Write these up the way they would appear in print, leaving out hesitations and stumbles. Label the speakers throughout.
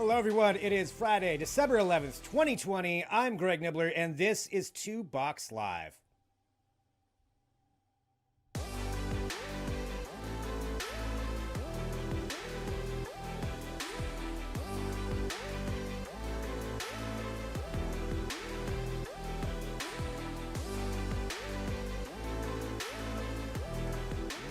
Speaker 1: Hello, everyone. It is Friday, December 11th, 2020. I'm Greg Nibbler, and this is 2 Box Live.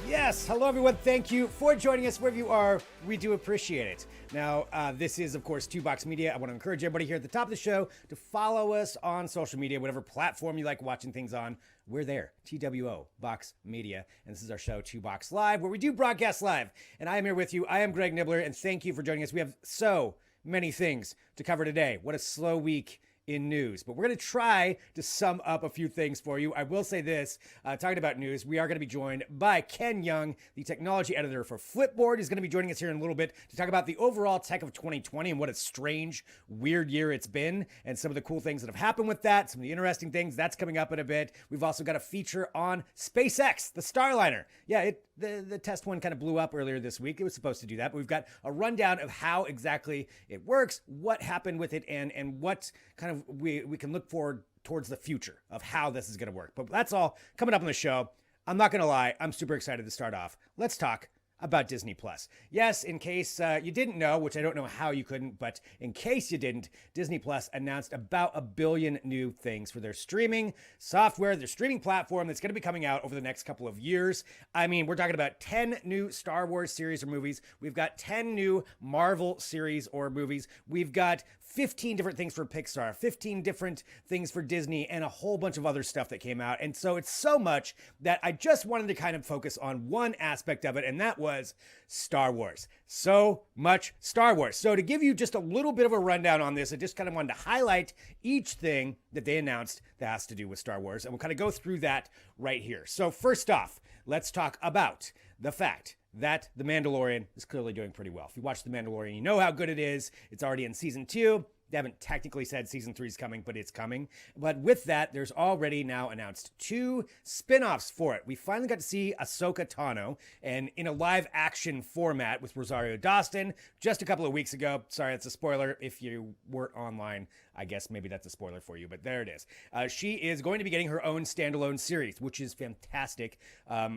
Speaker 1: Yes, hello everyone. Thank you for joining us wherever you are. We do appreciate it. Now, this is, of course, 2 Box Media. I want to encourage everybody here at the top of the show to follow us on social media, whatever platform you like watching things on. We're there, TWO Box Media. And this is our show, 2 Box Live, where we do broadcast live. And I am here with you. I am Greg Nibbler, and thank you for joining us. We have so many things to cover today. What a slow week in news, but we're going to try to sum up a few things for you. I will say this, talking about news, we are going to be joined by Ken Yeung, the technology editor for Flipboard. He's going to be joining us here in a little bit to talk about the overall tech of 2020 and what a strange, weird year it's been and some of the cool things that have happened with that, some of the interesting things. That's coming up in a bit. We've also got a feature on SPACEX, the Starliner. Yeah, the test one kind of blew up earlier this week. It was supposed to do that, but we've got a rundown of how exactly it works, what happened with it, and what kind of we can look forward towards the future of how this is going to work. But that's all coming up on the show. I'm not going to lie. I'm super excited to start off. Let's talk about Disney Plus. Yes, in case you didn't know, which I don't know how you couldn't, but in case you didn't, Disney Plus announced about 1 billion new things for their streaming software, their streaming platform that's going to be coming out over the next couple of years. I mean, we're talking about 10 new Star Wars series or movies. We've got 10 new Marvel series or movies. We've got 15 different things for Pixar, 15 different things for Disney, and a whole bunch of other stuff that came out. And so it's so much that I just wanted to kind of focus on one aspect of it, and that was Star Wars. So much Star Wars. So to give you just a little bit of a rundown on this, I just kind of wanted to highlight each thing that they announced that has to do with Star Wars, and we'll kind of go through that right here. So first off, let's talk about the fact that The Mandalorian is clearly doing pretty well. If you watch The Mandalorian, you know how good it is. It's already in season 2. They haven't technically said season 3 is coming, but it's coming. But with that, there's already now announced 2 spin-offs for it. We finally got to see Ahsoka Tano, and in a live action format with Rosario Dawson just a couple of weeks ago. Sorry, that's a spoiler. If you weren't online, I guess maybe that's a spoiler for you, but there it is. She is going to be getting her own standalone series, which is fantastic.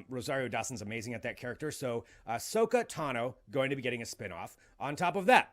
Speaker 1: Rosario Dawson's amazing at that character. So Ahsoka Tano going to be getting a spin-off. On top of that,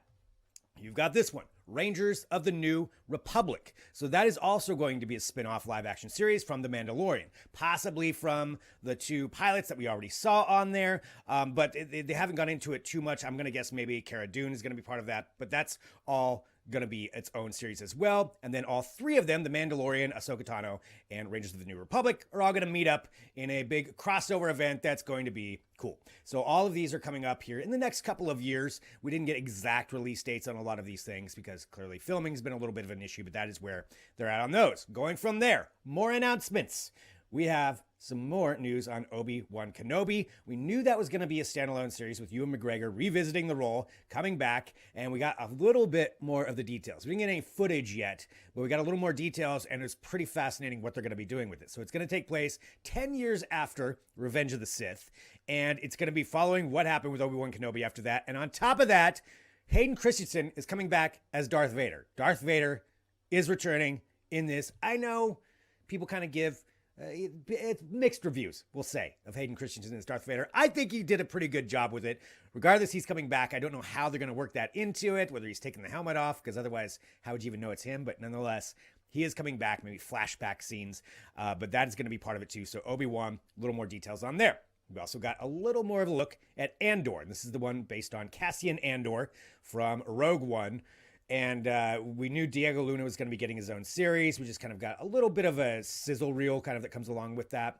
Speaker 1: you've got this one, Rangers of the New Republic. So that is also going to be a spin-off live-action series from The Mandalorian, possibly from the 2 pilots that we already saw on there, but they haven't gone into it too much. I'm going to guess maybe Cara Dune is going to be part of that, but that's all going to be its own series as well. And then all 3 of them, The Mandalorian, Ahsoka Tano, and Rangers of the New Republic, are all going to meet up in a big crossover event that's going to be cool. So all of these are coming up here in the next couple of years. We didn't get exact release dates on a lot of these things because clearly filming has been a little bit of an issue, but that is where they're at on those. Going from there, more announcements. We have some more news on Obi-Wan Kenobi. We knew that was going to be a standalone series with Ewan McGregor revisiting the role, coming back, and we got a little bit more of the details. We didn't get any footage yet, but we got a little more details, and it's pretty fascinating what they're going to be doing with it. So it's going to take place 10 years after Revenge of the Sith, and it's going to be following what happened with Obi-Wan Kenobi after that. And on top of that, Hayden Christensen is coming back as Darth Vader. Darth Vader is returning in this. I know people kind of give it's mixed reviews, we'll say, of Hayden Christensen as Darth Vader. I think he did a pretty good job with it. Regardless, he's coming back. I don't know how they're going to work that into it, whether he's taking the helmet off, because otherwise, how would you even know it's him? But nonetheless, he is coming back, maybe flashback scenes, but that is going to be part of it too. So Obi-Wan, a little more details on there. We also got a little more of a look at Andor. And this is the one based on Cassian Andor from Rogue One. And we knew Diego Luna was going to be getting his own series. We just kind of got a little bit of a sizzle reel kind of that comes along with that.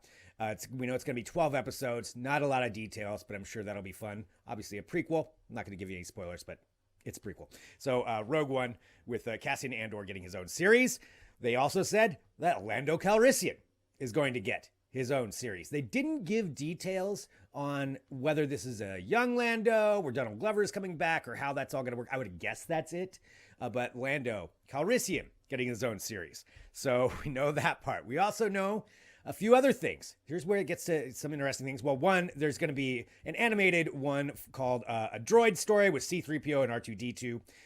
Speaker 1: We know it's going to be 12 episodes, not a lot of details, but I'm sure that'll be fun. Obviously a prequel. I'm not going to give you any spoilers, but it's a prequel. So Rogue One with Cassian Andor getting his own series. They also said that Lando Calrissian is going to get his own series. They didn't give details on whether this is a young Lando, where Donald Glover is coming back, or how that's all going to work. I would guess that's it. But Lando Calrissian getting his own series. So we know that part. We also know a few other things. Here's where it gets to some interesting things. Well, one, there's going to be an animated one called A Droid Story with C-3PO and R2-D2.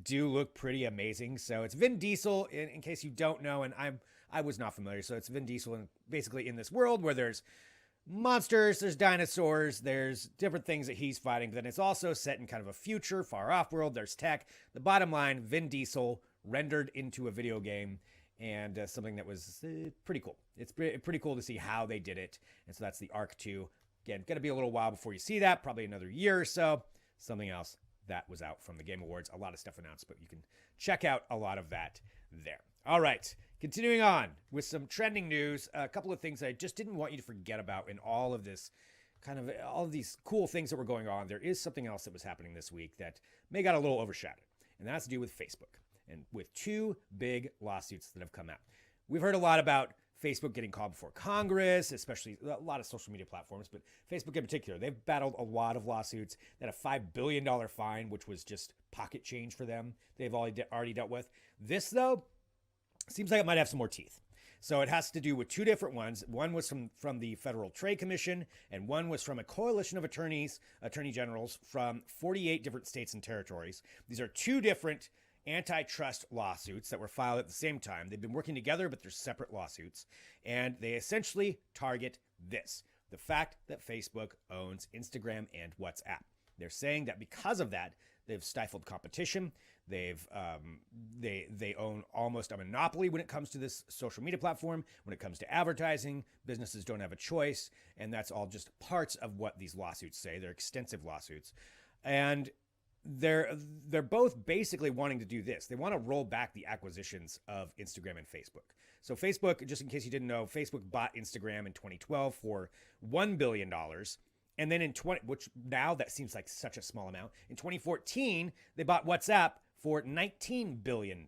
Speaker 1: do look pretty amazing. So it's Vin Diesel, in case you don't know, and I was not familiar. So it's Vin Diesel basically in this world where there's monsters, there's dinosaurs, there's different things that he's fighting, but then it's also set in kind of a future, far off world. There's tech. The bottom line, Vin Diesel rendered into a video game, and something that was pretty cool. It's pretty cool to see how they did it. And so that's the Arc 2. Again, going to be a little while before you see that, probably another year or so. Something else that was out from the Game Awards. A lot of stuff announced, but you can check out a lot of that there. All right, continuing on with some trending news. A couple of things that I just didn't want you to forget about in all of this, all of these cool things that were going on. There is something else that was happening this week that may got a little overshadowed, and that has to do with Facebook and with two big lawsuits that have come out. We've heard a lot about Facebook getting called before Congress, especially a lot of social media platforms, but Facebook in particular. They've battled a lot of lawsuits that a $5 billion fine, which was just pocket change for them, they've already dealt with. This, though, seems like it might have some more teeth. So it has to do with two different ones. One was from the Federal Trade Commission, and one was from a coalition of attorney generals from 48 different states and territories. These are two different antitrust lawsuits that were filed at the same time. They've been working together, but they're separate lawsuits. And they essentially target this: the fact that Facebook owns Instagram and WhatsApp. They're saying that because of that, they've stifled competition. They own almost a monopoly when it comes to this social media platform. When it comes to advertising, businesses don't have a choice. And that's all just parts of what these lawsuits say. They're extensive lawsuits. And they're both basically wanting to do this. They want to roll back the acquisitions of Instagram and Facebook. So Facebook, just in case you didn't know, Facebook bought Instagram in 2012 for $1 billion. And then which now that seems like such a small amount. In 2014, they bought WhatsApp for $19 billion.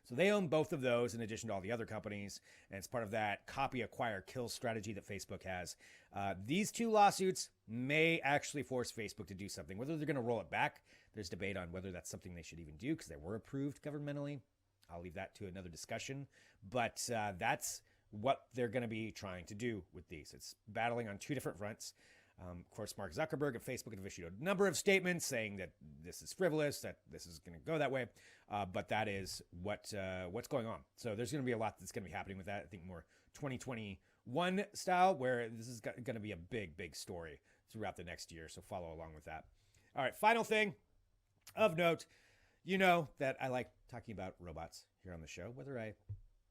Speaker 1: So they own both of those in addition to all the other companies. And it's part of that copy, acquire, kill strategy that Facebook has. These two lawsuits may actually force Facebook to do something. Whether they're going to roll it back, there's debate on whether that's something they should even do because they were approved governmentally. I'll leave that to another discussion. But that's what they're going to be trying to do with these. It's battling on two different fronts. Of course, Mark Zuckerberg and Facebook have issued a number of statements saying that this is frivolous, that this is going to go that way. But that is what's going on. So there's going to be a lot that's going to be happening with that. I think more 2021 style, where this is going to be a big, big story throughout the next year. So follow along with that. All right, final thing of note. You know that I like talking about robots here on the show, whether I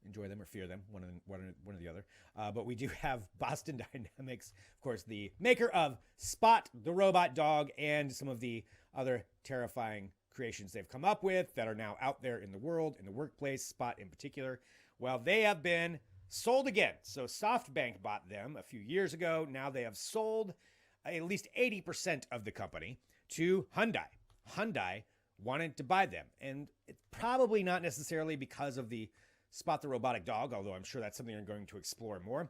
Speaker 1: enjoy them or fear them, one or the other. But we do have Boston Dynamics, of course, the maker of Spot, the robot dog, and some of the other terrifying creations they've come up with that are now out there in the world, in the workplace, Spot in particular. Well, they have been sold again. So SoftBank bought them a few years ago. Now they have sold at least 80% of the company to Hyundai. Hyundai wanted to buy them. And it's probably not necessarily because of the Spot the robotic dog, although I'm sure that's something they're going to explore more.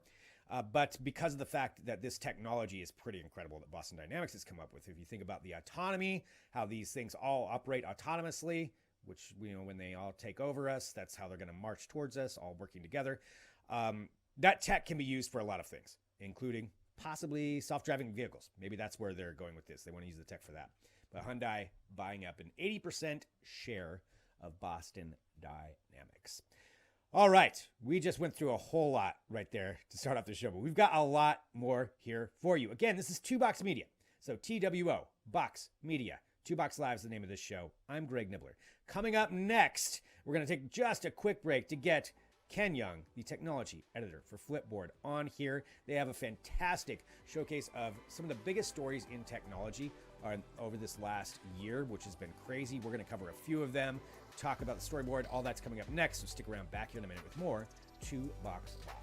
Speaker 1: But because of the fact that this technology is pretty incredible that Boston Dynamics has come up with. If you think about the autonomy, how these things all operate autonomously, which, you know, when they all take over us, that's how they're going to march towards us, all working together. That tech can be used for a lot of things, including possibly self-driving vehicles. Maybe that's where they're going with this. They want to use the tech for that. But Hyundai buying up an 80% share of Boston Dynamics. All right, we just went through a whole lot right there to start off the show, but we've got a lot more here for you. Again, this is Two Box Media. So TWO, Box Media. Two Box Live is the name of this show. I'm Greg Nibbler. Coming up next, we're going to take just a quick break to get Ken Yeung, the technology editor for Flipboard, on here. They have a fantastic showcase of some of the biggest stories in technology over this last year, which has been crazy. We're going to cover a few of them, talk about the storyboard. All that's coming up next, so stick around back here in a minute with more Two Box Live.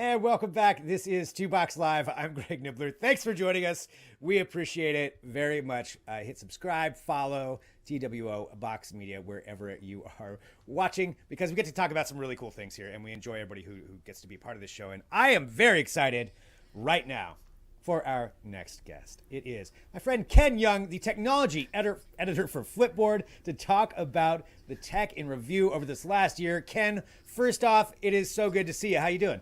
Speaker 1: And welcome back. This is Two Box Live. I'm Greg Nibbler. Thanks for joining us. We appreciate it very much. Hit subscribe, follow TWO Box Media wherever you are watching, because we get to talk about some really cool things here, and we enjoy everybody who gets to be part of this show. And I am very excited right now for our next guest. It is my friend Ken Yeung, the technology editor for Flipboard, to talk about the tech in review over this last year. Ken, first off, it is so good to see you. How you doing?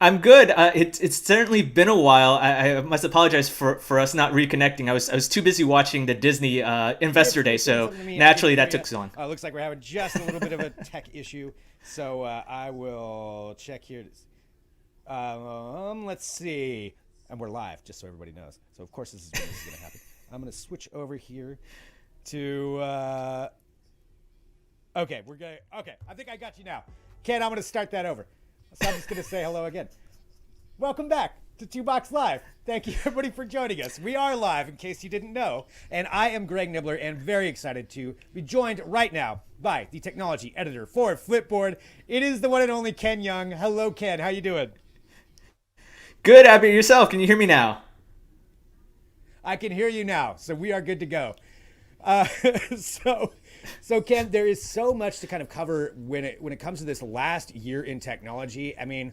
Speaker 2: I'm good. It's certainly been a while. I must apologize for us not reconnecting. I was too busy watching the Disney Investor Day, so naturally that took so long.
Speaker 1: Looks like we're having just a little bit of a tech issue, so I will check here. Let's see, and we're live, just so everybody knows. So of course this is when this is going to happen. I'm going to switch over here to. Okay, I think I got you now, Ken. I'm going to start that over. So I'm just going to say hello again. Welcome back to Two Box Live. Thank you, everybody, for joining us. We are live, in case you didn't know. And I am Greg Nibbler, and very excited to be joined right now by the technology editor for Flipboard. It is the one and only Ken Yeung. Hello, Ken. How you doing?
Speaker 2: Good. How about yourself? Can you hear me now?
Speaker 1: I can hear you now, so we are good to go. So Ken, there is so much to kind of cover when it comes to this last year in technology. I mean,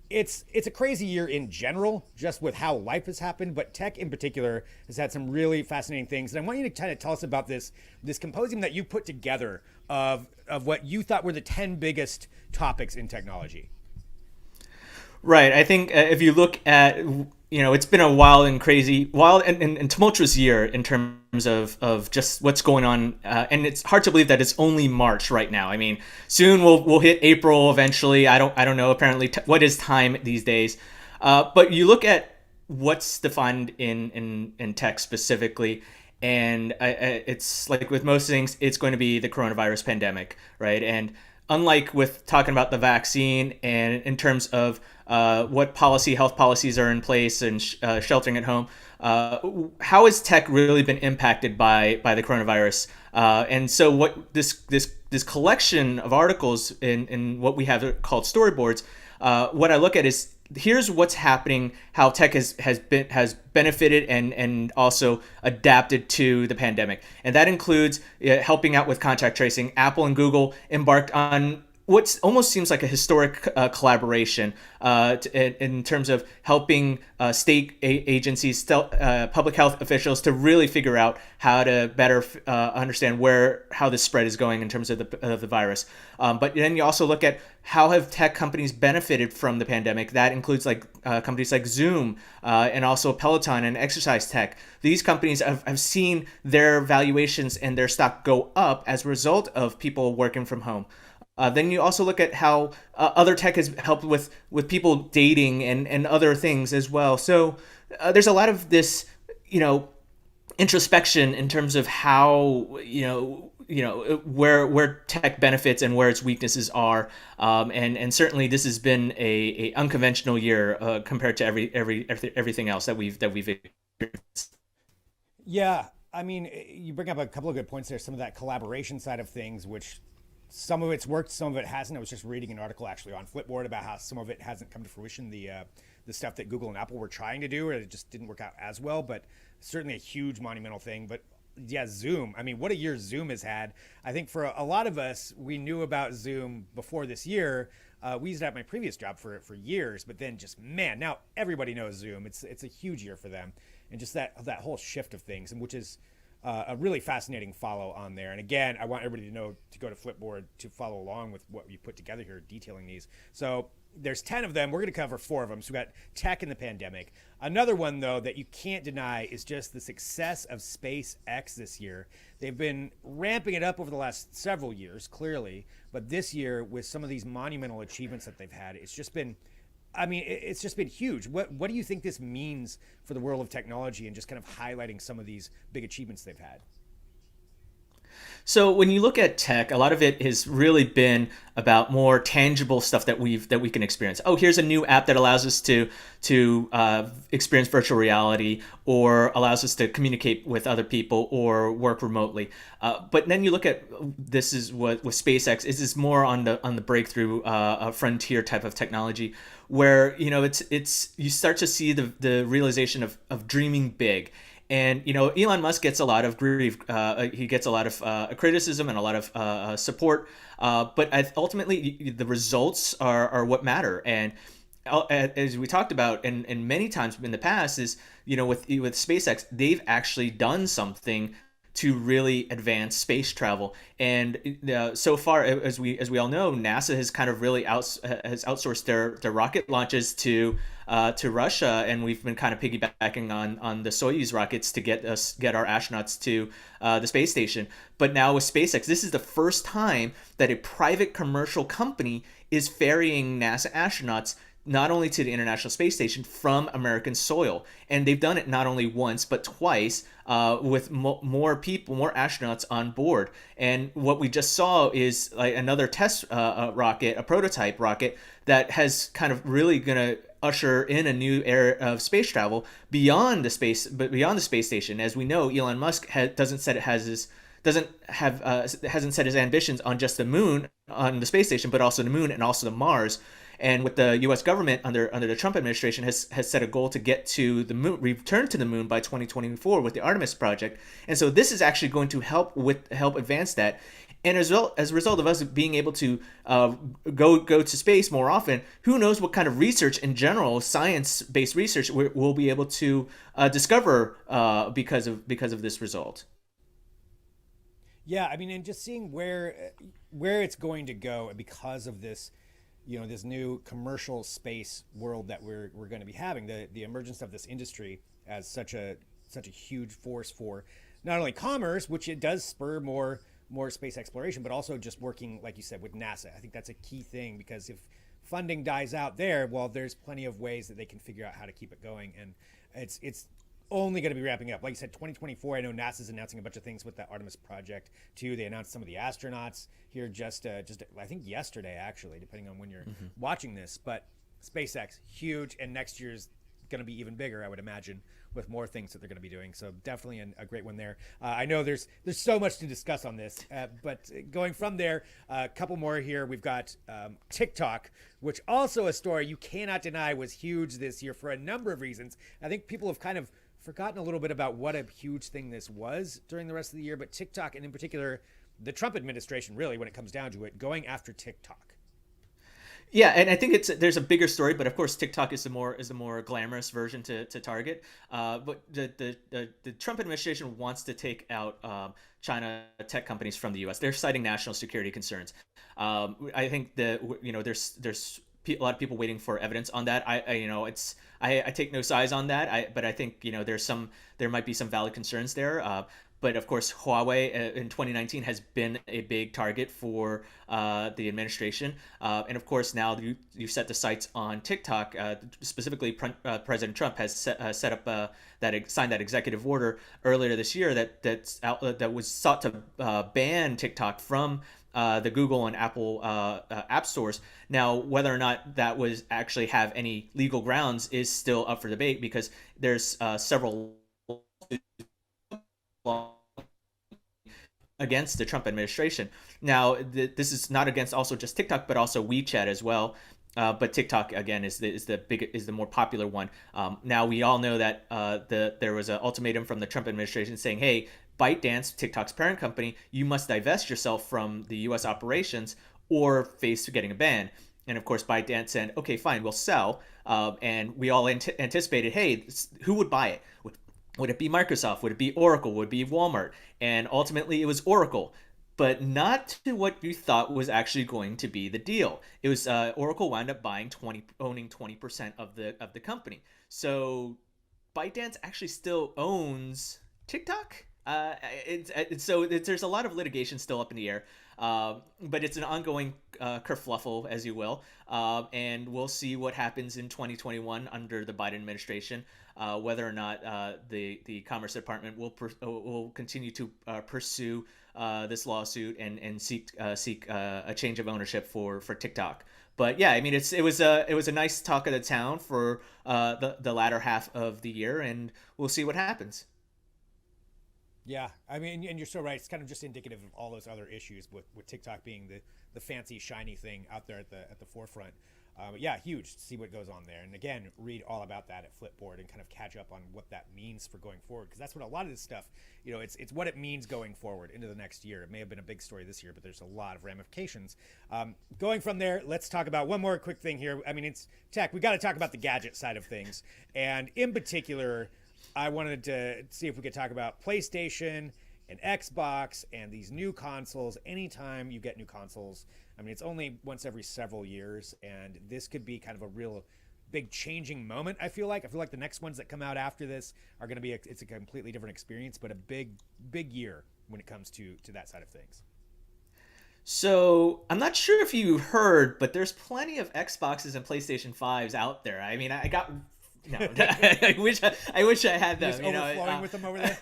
Speaker 1: it's a crazy year in general, just with how life has happened, but tech in particular has had some really fascinating things. And I want you to kind of tell us about this composium that you put together of what you thought were the 10 biggest topics in technology.
Speaker 2: Right. I think if you look at, it's been a wild and tumultuous year in terms of just what's going on. And it's hard to believe that it's only March right now. I mean, soon we'll hit April eventually. I don't know, apparently, what is time these days. But you look at what's defined in tech specifically, and it's like with most things, it's going to be the coronavirus pandemic, right? And unlike with talking about the vaccine and in terms of what health policies are in place and sheltering at home, how has tech really been impacted by the coronavirus? And so what this collection of articles in what we have called storyboards, what I look at is here's what's happening, how tech has benefited and also adapted to the pandemic. And that includes helping out with contact tracing. Apple and Google embarked on what almost seems like a historic collaboration in terms of helping state agencies, public health officials to really figure out how to better understand how this spread is going in terms of the virus. But then you also look at how have tech companies benefited from the pandemic. That includes companies like Zoom and also Peloton and exercise tech. These companies have seen their valuations and their stock go up as a result of people working from home. Then you also look at how other tech has helped with people dating and other things as well. So there's a lot of this, introspection in terms of how, where tech benefits and where its weaknesses are. And certainly this has been a unconventional year compared to everything else that we've experienced.
Speaker 1: Yeah, I mean, you bring up a couple of good points there. Some of that collaboration side of things, which some of it's worked, some of it hasn't. I was just reading an article actually on Flipboard about how some of it hasn't come to fruition. The stuff that Google and Apple were trying to do, or it just didn't work out as well. But certainly a huge monumental thing. But yeah, Zoom. I mean, what a year Zoom has had. I think for a lot of us, we knew about Zoom before this year. We used it at my previous job for years, but then now everybody knows Zoom. It's a huge year for them, and just that whole shift of things, and which is a really fascinating follow on there. And again, I want everybody to know to go to Flipboard to follow along with what we put together here, detailing these. So there's 10 of them. We're going to cover 4 of them. So we got tech and the pandemic. Another one, though, that you can't deny is just the success of SPACEX this year. They've been ramping it up over the last several years, clearly. But this year, with some of these monumental achievements that they've had, it's just been huge. What do you think this means for the world of technology and just kind of highlighting some of these big achievements they've had?
Speaker 2: So when you look at tech, a lot of it has really been about more tangible stuff that we can experience. Oh, here's a new app that allows us to experience virtual reality, or allows us to communicate with other people or work remotely. But then you look at, this is what with SpaceX, is more on the breakthrough frontier type of technology, where it's you start to see the realization of dreaming big. And Elon Musk gets a lot of grief. He gets a lot of criticism and a lot of support. But ultimately, the results are what matter. And as we talked about, and many times in the past, is with SpaceX, they've actually done something to really advance space travel. And so far, as we all know, NASA has kind of really has outsourced their rocket launches to Russia, and we've been kind of piggybacking on the Soyuz rockets to get our astronauts to the space station. But now with SpaceX, this is the first time that a private commercial company is ferrying NASA astronauts not only to the International Space Station from American soil. And they've done it not only once, but twice, with more people, more astronauts on board. And what we just saw is like another test rocket, a prototype rocket, that has kind of really going to usher in a new era of space travel beyond the space station. As we know, Elon Musk hasn't set his ambitions on just the moon, on the space station, but also the moon and also the Mars. And with the U.S. government under the Trump administration has set a goal to get to the moon, return to the moon by 2024 with the Artemis project. And so this is actually going to help advance that. And as a result of us being able to go to space more often, who knows what kind of research in general, science-based research, we'll be able to discover because of this result.
Speaker 1: Yeah, I mean, and just seeing where it's going to go because of this, this new commercial space world that we're going to be having, the emergence of this industry as such a huge force for not only commerce, which it does spur more space exploration, but also just working, like you said, with NASA. I think that's a key thing, because if funding dies out there, well, there's plenty of ways that they can figure out how to keep it going, and it's only going to be ramping up. Like you said, 2024, I know NASA's announcing a bunch of things with the Artemis project too. They announced some of the astronauts here just I think yesterday, actually, depending on when you're watching this. But SpaceX, huge, and next year's going to be even bigger, I would imagine, with more things that they're going to be doing. So definitely a great one there. I know there's so much to discuss on this, but going from there, a couple more here. We've got TikTok, which also a story you cannot deny was huge this year for a number of reasons. I think people have kind of forgotten a little bit about what a huge thing this was during the rest of the year, but TikTok, and in particular, the Trump administration, really, when it comes down to it, going after TikTok.
Speaker 2: Yeah, and I think there's a bigger story, but of course TikTok is the more glamorous version to target. But the Trump administration wants to take out China tech companies from the U.S. They're citing national security concerns. I think there's a lot of people waiting for evidence on that. I take no sides on that. But I think there might be some valid concerns there. But of course, Huawei in 2019 has been a big target for the administration. And of course, now you set the sights on TikTok. Specifically, President Trump has signed that executive order earlier this year that was sought to ban TikTok from the Google and Apple app stores. Now, whether or not that was actually have any legal grounds is still up for debate, because there's several against the Trump administration. Now, this is not against also just TikTok, but also WeChat as well. But TikTok again is the more popular one. Now we all know that there was an ultimatum from the Trump administration saying, "Hey, ByteDance, TikTok's parent company, you must divest yourself from the U.S. operations or face getting a ban." And of course, ByteDance said, "Okay, fine, we'll sell." And we all anticipated, hey, who would buy it? Would it be Microsoft? Would it be Oracle? Would it be Walmart? And ultimately, it was Oracle, but not to what you thought was actually going to be the deal. It was Oracle wound up owning 20% of the company. So ByteDance actually still owns TikTok. There's a lot of litigation still up in the air, but it's an ongoing kerfluffle, as you will, and we'll see what happens in 2021 under the Biden administration, whether or not the Commerce Department will continue to pursue this lawsuit and seek a change of ownership for TikTok. But yeah, I mean, it was a nice talk of the town for the latter half of the year, and we'll see what happens.
Speaker 1: Yeah, I mean, and you're so right. It's kind of just indicative of all those other issues with TikTok being the fancy shiny thing out there at the forefront. But yeah, huge to see what goes on there. And again, read all about that at Flipboard and kind of catch up on what that means for going forward. Because that's what a lot of this stuff, it's what it means going forward into the next year. It may have been a big story this year, but there's a lot of ramifications. Going from there, let's talk about one more quick thing here. I mean, it's tech. We got to talk about the gadget side of things. And in particular, I wanted to see if we could talk about PlayStation and Xbox and these new consoles. Anytime you get new consoles, I mean, it's only once every several years, and this could be kind of a real big changing moment. I feel like the next ones that come out after this are going to be it's a completely different experience, but a big year when it comes to that side of things.
Speaker 2: So I'm not sure if you heard, but there's plenty of Xboxes and PlayStation 5s out there. I mean, I got no, I wish I had them.
Speaker 1: Just overflowing with them over there.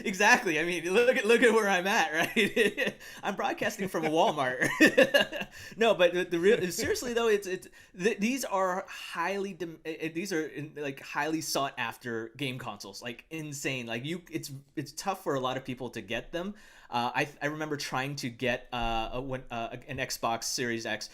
Speaker 2: Exactly. I mean, look at where I'm at, right? I'm broadcasting from a Walmart. No, but the real seriously though, these are highly like highly sought after game consoles, like insane. Like it's tough for a lot of people to get them. I remember trying to get an Xbox Series X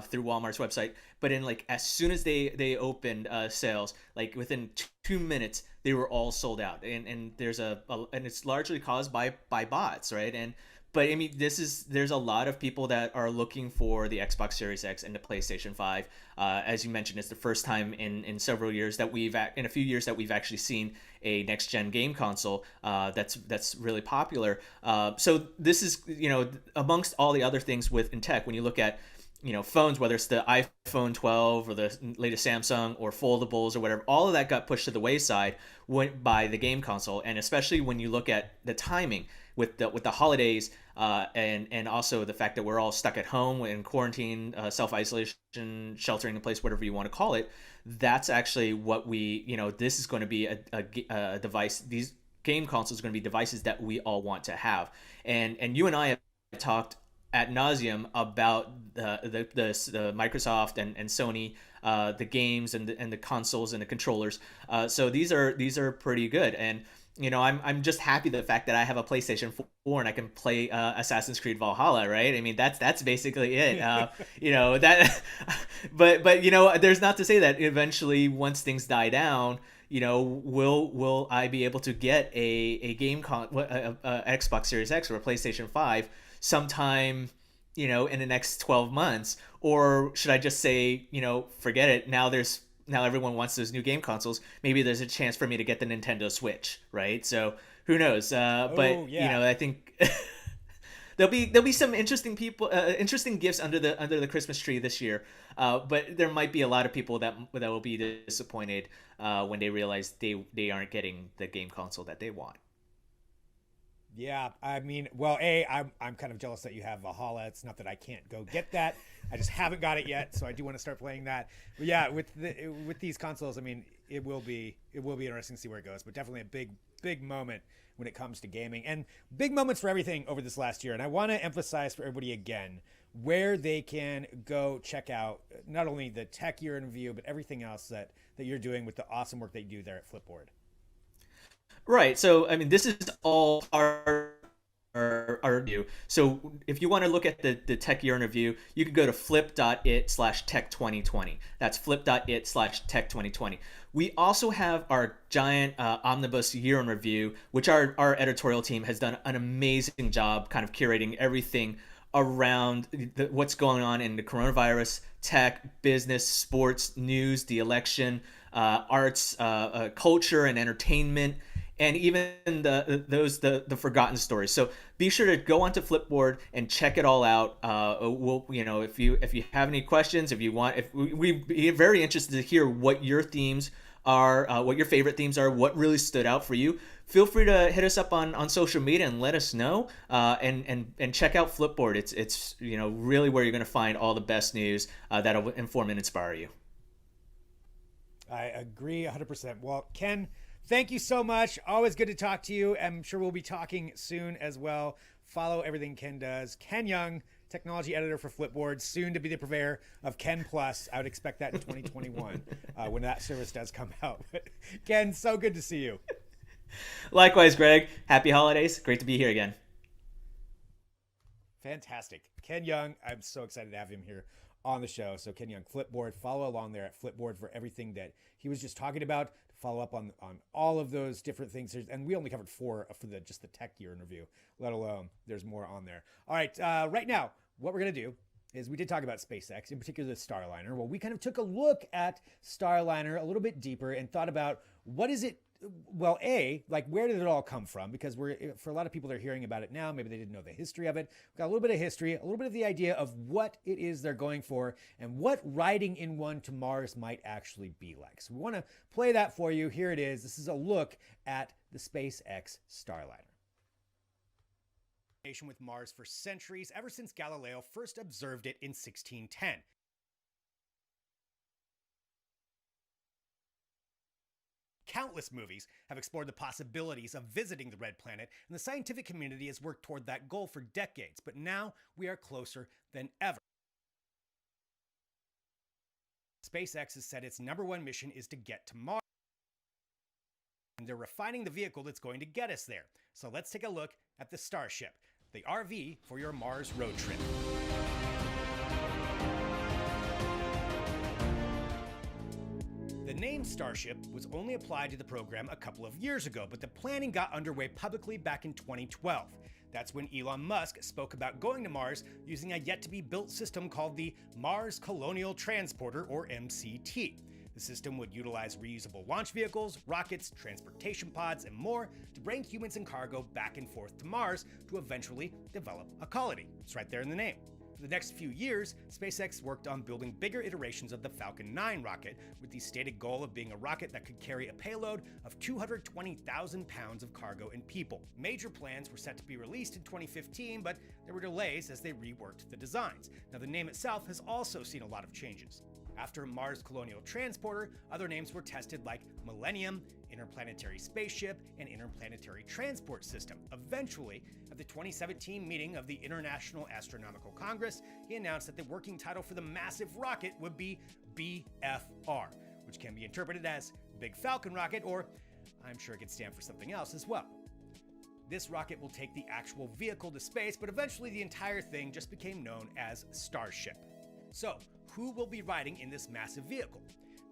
Speaker 2: through Walmart's website, but as soon as they opened sales, like within 2 minutes, they were all sold out. And there's and it's largely caused by bots, right? But I mean, there's a lot of people that are looking for the Xbox Series X and the PlayStation 5. As you mentioned, it's the first time in several years that we've actually seen a next gen game console that's really popular. So this is amongst all the other things in tech, when you look at phones, whether it's the iPhone 12 or the latest Samsung or foldables or whatever, all of that got pushed to the wayside by the game console. And especially when you look at the timing with the holidays, and also the fact that we're all stuck at home in quarantine, self-isolation, sheltering in place, whatever you want to call it, that's actually what this is going to be a device. These game consoles are going to be devices that we all want to have. And you and I have talked ad nauseum about the Microsoft and Sony, the games and the consoles and the controllers. So these are pretty good. And I'm just happy the fact that I have a PlayStation 4 and I can play Assassin's Creed Valhalla, right? I mean, that's basically it. That, but there's not to say that eventually, once things die down, will I be able to get a Xbox Series X or a PlayStation 5 sometime, in the next 12 months, or should I just say, forget it? Now everyone wants those new game consoles. Maybe there's a chance for me to get the Nintendo Switch, right? So who knows? But
Speaker 1: yeah.
Speaker 2: I think there'll be some interesting gifts under the Christmas tree this year. But there might be a lot of people that will be disappointed when they realize they aren't getting the game console that they want.
Speaker 1: Yeah, I mean, well, I'm kind of jealous that you have Valhalla. It's not that I can't go get that. I just haven't got it yet, so I do want to start playing that. But yeah, with these consoles, I mean, it will be interesting to see where it goes. But definitely a big moment when it comes to gaming, and big moments for everything over this last year. And I want to emphasize for everybody again where they can go check out not only the tech year in review, but everything else that you're doing with the awesome work that you do there at Flipboard.
Speaker 2: Right. So, I mean, this is all our review. So if you want to look at the tech year in review, you can go to flip.it/tech2020. That's flip.it/tech2020. We also have our giant omnibus year in review, which our editorial team has done an amazing job kind of curating everything around what's going on in the coronavirus, tech, business, sports, news, the election, arts, culture, and entertainment, and even the forgotten stories. So be sure to go onto Flipboard and check it all out. If you have any questions, we'd be very interested to hear what your themes are, what your favorite themes are, what really stood out for you. Feel free to hit us up on social media and let us know. And check out Flipboard. It's really where you're going to find all the best news that'll inform and inspire you.
Speaker 1: I agree 100%. Well, Ken, thank you so much. Always good to talk to you. I'm sure we'll be talking soon as well. Follow everything Ken does. Ken Yeung, technology editor for Flipboard, soon to be the purveyor of Ken Plus. I would expect that in 2021 when that service does come out. Ken, so good to see you.
Speaker 2: Likewise, Greg. Happy holidays. Great to be here again.
Speaker 1: Fantastic. Ken Yeung, I'm so excited to have him here on the show. So Ken Yeung, Flipboard, follow along there at Flipboard for everything that he was just talking about, to follow up on all of those different things. And we only covered 4 for just the tech year interview, let alone there's more on there. All right, right now, what we're going to do is we did talk about SpaceX, in particular the Starliner. Well, we kind of took a look at Starliner a little bit deeper and thought about what is it. Well, like where did it all come from? Because for a lot of people that are hearing about it now, maybe they didn't know the history of it. We've got a little bit of history, a little bit of the idea of what it is they're going for and what riding in one to Mars might actually be like. So we want to play that for you. Here it is. This is a look at the SpaceX Starliner. With Mars for centuries, ever since Galileo first observed it in 1610. Countless movies have explored the possibilities of visiting the red planet, and the scientific community has worked toward that goal for decades, but now we are closer than ever. SpaceX has said its #1 mission is to get to Mars, and they're refining the vehicle that's going to get us there. So let's take a look at the Starship, the RV for your Mars road trip. The name Starship was only applied to the program a couple of years ago, but the planning got underway publicly back in 2012. That's when Elon Musk spoke about going to Mars using a yet-to-be-built system called the Mars Colonial Transporter, or MCT. The system would utilize reusable launch vehicles, rockets, transportation pods, and more to bring humans and cargo back and forth to Mars to eventually develop ACOLYTE. It's right there in the name. For the next few years, SpaceX worked on building bigger iterations of the Falcon 9 rocket, with the stated goal of being a rocket that could carry a payload of 220,000 pounds of cargo and people. Major plans were set to be released in 2015, but there were delays as they reworked the designs. Now, the name itself has also seen a lot of changes. After Mars Colonial Transporter, other names were tested like Millennium, Interplanetary Spaceship, and Interplanetary Transport System. Eventually, at the 2017 meeting of the International Astronomical Congress, he announced that the working title for the massive rocket would be BFR, which can be interpreted as Big Falcon Rocket, or I'm sure it could stand for something else as well. This rocket will take the actual vehicle to space, but eventually the entire thing just became known as Starship. So, who will be riding in this massive vehicle?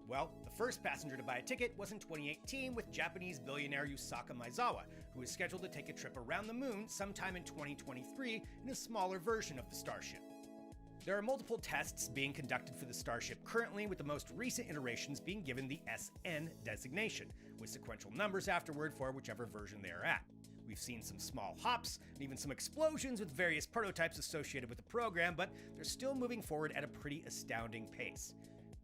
Speaker 1: Well, the first passenger to buy a ticket was in 2018 with Japanese billionaire Yusaku Maezawa, who is scheduled to take a trip around the moon sometime in 2023 in a smaller version of the Starship. There are multiple tests being conducted for the Starship currently, with the most recent iterations being given the SN designation, with sequential numbers afterward for whichever version they are at. We've seen some small hops and even some explosions with various prototypes associated with the program, but they're still moving forward at a pretty astounding pace.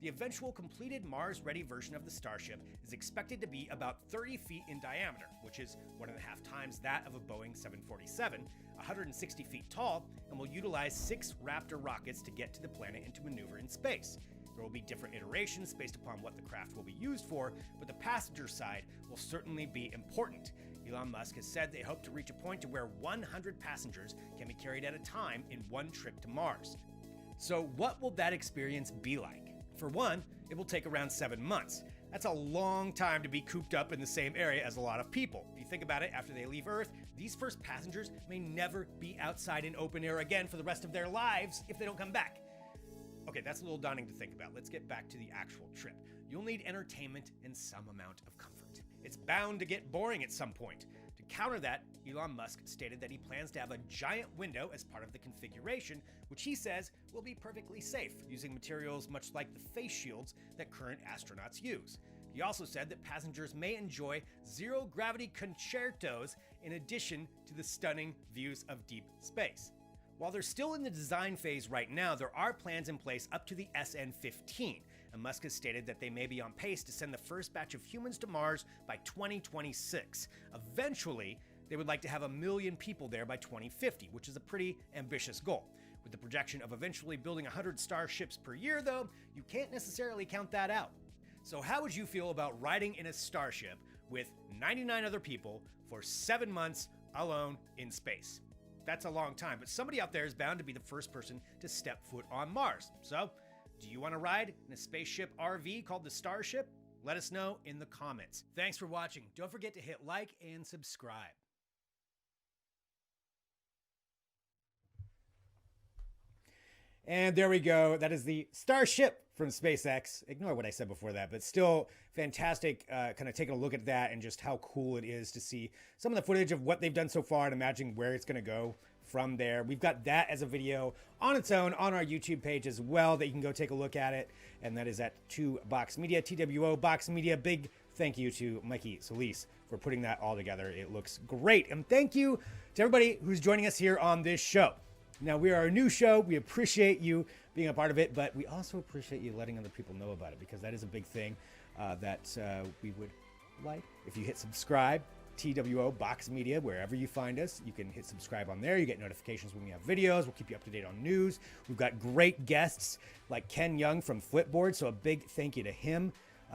Speaker 1: The eventual completed Mars-ready version of the Starship is expected to be about 30 feet in diameter, which is 1.5 times that of a Boeing 747, 160 feet tall, and will utilize 6 Raptor rockets to get to the planet and to maneuver in space. There will be different iterations based upon what the craft will be used for, but the passenger side will certainly be important. Elon Musk has said they hope to reach a point to where 100 passengers can be carried at a time in one trip to Mars. So what will that experience be like? For one, it will take around 7 months. That's a long time to be cooped up in the same area as a lot of people. If you think about it, after they leave Earth, these first passengers may never be outside in open air again for the rest of their lives if they don't come back. Okay, that's a little daunting to think about. Let's get back to the actual trip. You'll need entertainment and some amount of comfort. It's bound to get boring at some point. To counter that, Elon Musk stated that he plans to have a giant window as part of the configuration, which he says will be perfectly safe, using materials much like the face shields that current astronauts use. He also said that passengers may enjoy zero-gravity concertos in addition to the stunning views of deep space. While they're still in the design phase right now, there are plans in place up to the SN-15, and Musk has stated that they may be on pace to send the first batch of humans to Mars by 2026. Eventually, they would like to have 1 million people there by 2050, which is a pretty ambitious goal. With the projection of eventually building 100 starships per year, though, you can't necessarily count that out. So how would you feel about riding in a Starship with 99 other people for 7 months alone in space? That's a long time, but somebody out there is bound to be the first person to step foot on Mars. So, do you want to ride in a spaceship RV called the Starship? Let us know in the comments. Thanks for watching. Don't forget to hit like and subscribe. And there we go. That is the Starship from SpaceX. Ignore what I said before that, but still fantastic. Kind of taking a look at that and just how cool it is to see some of the footage of what they've done so far and imagining where it's going to go from there. We've got that as a video on its own on our YouTube page as well that you can go take a look at it. And that is at 2Box Media, TWO Box Media. Big thank you to Mikey Solis for putting that all together. It looks great. And thank you to everybody who's joining us here on this show. Now, we are a new show. We appreciate you being a part of it, but we also appreciate you letting other people know about it, because that is a big thing that we would like. If you hit subscribe, TWO Box Media, wherever you find us, you can hit subscribe on there. You get notifications when we have videos. We'll keep you up to date on news. We've got great guests like Ken Young from Flipboard, so a big thank you to him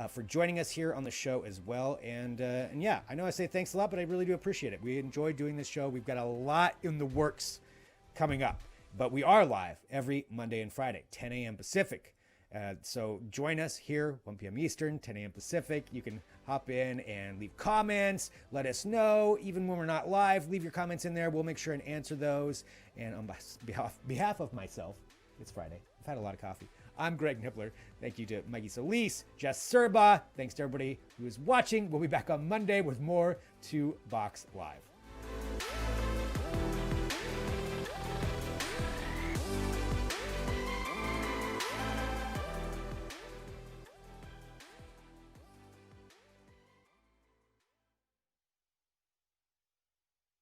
Speaker 1: for joining us here on the show as well. And yeah, I know I say thanks a lot, but I really do appreciate it. We enjoy doing this show. We've got a lot in the works coming up, but we are live every Monday and Friday, 10 a.m. Pacific. So join us here, 1 p.m. Eastern, 10 a.m. Pacific. You can hop in and leave comments. Let us know, even when we're not live, leave your comments in there. We'll make sure and answer those. And on behalf of myself, it's Friday. I've had a lot of coffee. I'm Greg Nibbler. Thank you to Mikey Solis, Jess Serba. Thanks to everybody who is watching. We'll be back on Monday with more 2Box Live.